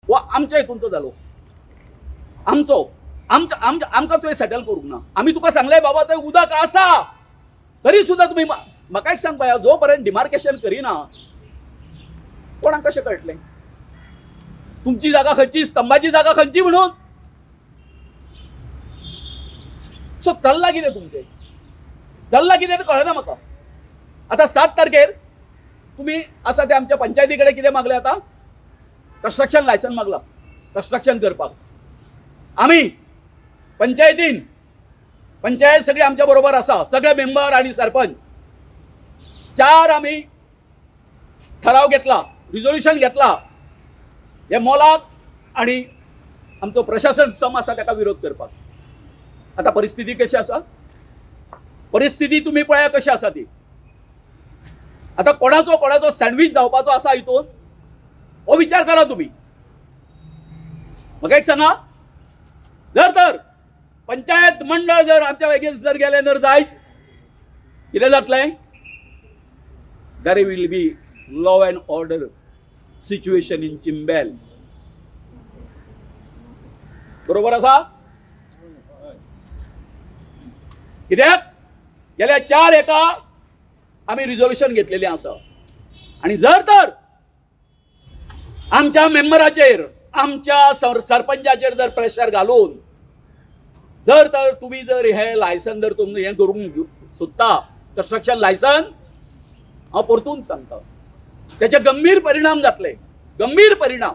वा आमच्या हितून तो जालो आमचो आमकां तुवें सेटल करूंक ना. आमी तुका सांगलें बाबा थंय उदक आसा तरी सुद्दां तुमी म्हाका एक सांग पळया, जो पर्यंत डिमार्केशन करिना कोणाक कशें कळटलें तुमची जागा खंयची, स्तंभाची जागा खंयची म्हणून. सो चल्ला कितें तुमचें, चल्ला कितें तें कळना म्हाका. आतां 7 तारखेर तुम्ही आसा ते आमच्या पंचायती कडेन कितें मागलें आतां, कन्स्ट्रक्शन लायसन मागला कन्स्ट्रक्शन करपाक. आमी पंचायतीन पंचायत सगळी आमच्या बरोबर आसा, सगळे मेंबर आणि सरपंच 4 आमी ठराव घेतला, रिझोल्युशन घेतला हे मॉलाक आणि आमचो प्रशासन स्तंभ आसा ताका विरोध करपाक. आता परिस्थिती कशी आसा, परिस्थिती तुम्ही पळया कशी आसा ती. आता कोणाचो सँडविच जावपाचो आसा हितून हो विचार करा तुम्ही. म्हाका एक सांगा, जर तर पंचायत मंडळ जर आमच्या अगेन्स्ट जर गेले जर जायत कितें जातलें, there will be law and order situation in Chimbel. बरोबर आसा कित्याक गेल्या 4 एका आम्ही रिझोल्युशन घेतलेले आसा. आणि जर तर आमच्या मेंबराचेर आमच्या सरपंचाचेर जर प्रेशर घालून जर तर तुम्ही जर हे लायसन जर तुम्ही हे करूंक सोदता कन्स्ट्रक्शन लायसन, हांव परतून सांगता त्याचे गंभीर परिणाम जातले, गंभीर परिणाम.